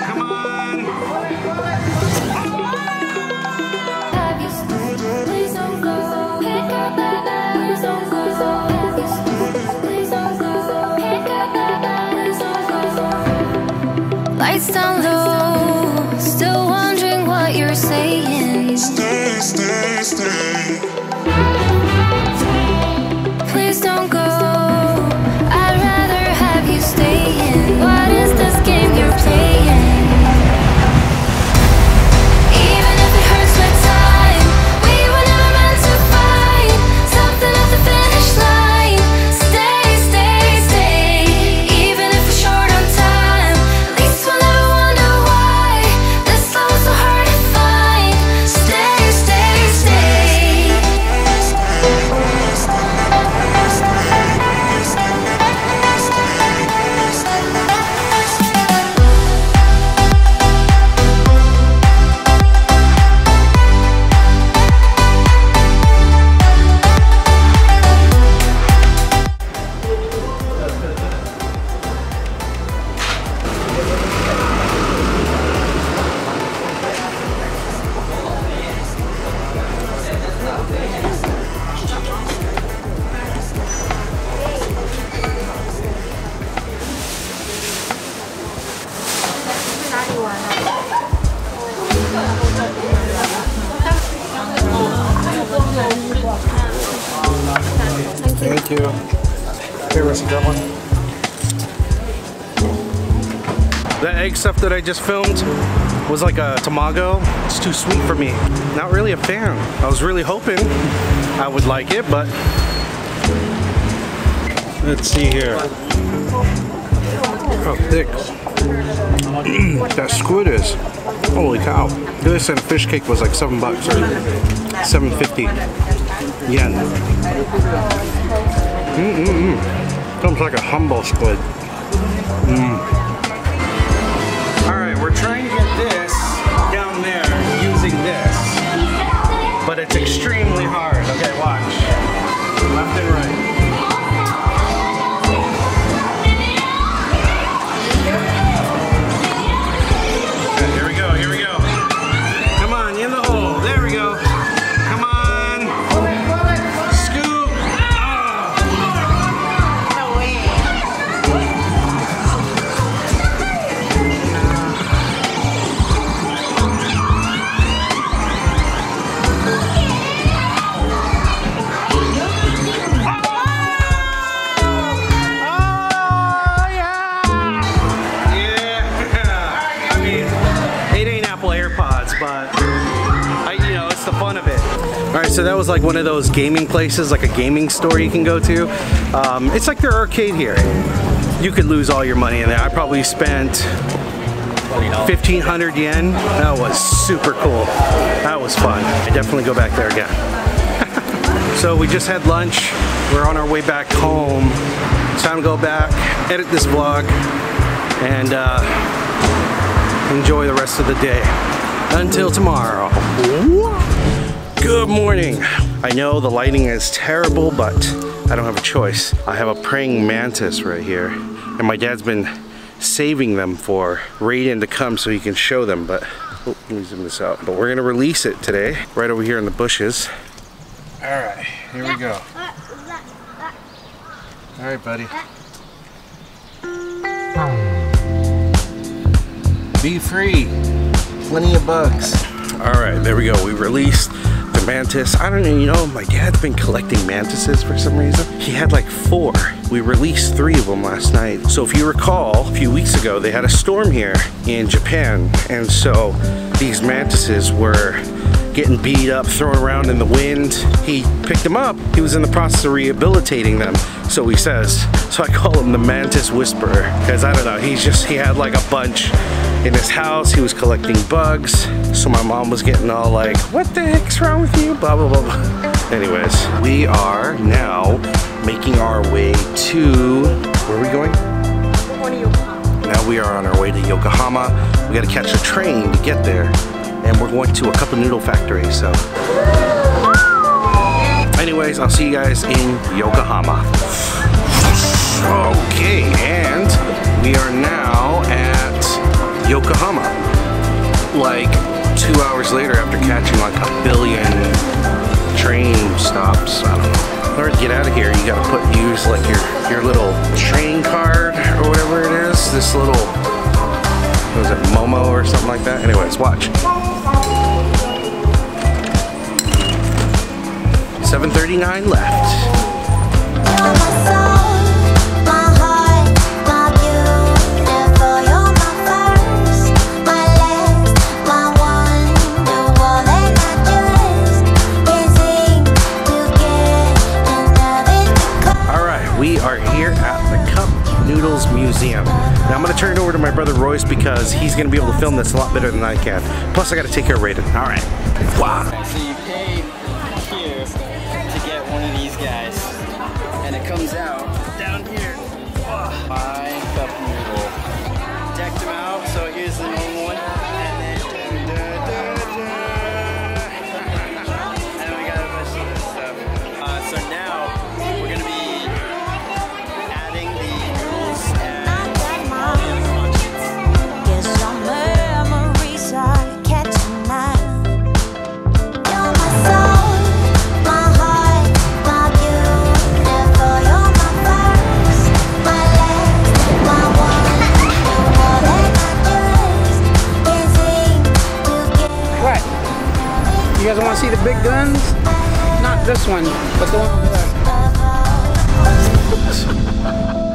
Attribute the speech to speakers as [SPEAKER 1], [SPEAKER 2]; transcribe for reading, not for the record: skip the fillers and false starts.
[SPEAKER 1] Come on.
[SPEAKER 2] Please don't go. Pick up that bag. Please don't go. Please don't go. Pick up that bag. Please don't go. Lights down low. Still wondering what you're saying.
[SPEAKER 3] Stay, stay, stay.
[SPEAKER 2] Please don't go. I'd rather have you staying. What is this game you're playing? Even if it hurts with time, we were never meant to fight. Something at the finish line. Stay, stay, stay. Even if we're short on time, at least we'll never wonder why this love was so hard to find. Stay, stay, stay.
[SPEAKER 1] Thank you. Here, where's that one? The egg stuff that I just filmed was like a tamago. It's too sweet for me. Not really a fan. I was really hoping I would like it, but let's see here. Look how thick that squid is. Holy cow. This and fish cake was like $7 or 750 yen. Comes like a humble squid. Alright, we're trying to get this down there using this, but it's extremely hard. Okay, watch. Left and right. Okay, here we go, here we go. Come on, in the hole. There we go. Come on. Scoop. Alright, so that was like one of those gaming places, like a gaming store you can go to. It's like their arcade here. You could lose all your money in there. I probably spent 1,500 yen. That was super cool. That was fun. I definitely go back there again. So we just had lunch. We're on our way back home. It's time to go back, edit this vlog, and enjoy the rest of the day. Until tomorrow. Good morning. I know the lighting is terrible, but I don't have a choice. I have a praying mantis right here, and my dad's been saving them for Raiden to come so he can show them, but oh, let me zoom this out. But we're gonna release it today, right over here in the bushes. All right, here we go. All right, buddy. Be free. Plenty of bugs. All right, there we go. We released the mantis. I don't even know, my dad's been collecting mantises for some reason. He had like 4. We released 3 of them last night. So if you recall, a few weeks ago, they had a storm here in Japan. And so these mantises were getting beat up, thrown around in the wind. He picked them up. He was in the process of rehabilitating them, so he says. So I call him the Mantis Whisperer, because I don't know, he had like a bunch in his house. He was collecting bugs. So my mom was getting all like, what the heck's wrong with you? Blah, blah, blah, blah. Anyways, we are now making our way to, where are we going? Now we are on our way to Yokohama. We gotta catch a train to get there. And we're going to a cup noodle factory, so. Anyways, I'll see you guys in Yokohama. Okay, and we are now at Yokohama. Like 2 hours later after catching like a billion train stops. I don't know. In order to get out of here, you gotta use like your little train card or whatever it is. This little, what is it, Momo or something like that? Anyways, watch. 7:39 left. We are here at the Cup Noodles Museum. Now I'm gonna turn it over to my brother Royce because he's gonna be able to film this a lot better than I can. Plus I gotta take care of Raiden. All right, wow.
[SPEAKER 4] So you pay here to get one of these guys, and it comes out down here. My cup noodle. Decked them out, so here's the normal one, and then we got a bunch of this stuff. So now we're gonna be
[SPEAKER 5] You guys want to see the big guns? Not this one, but the one over there.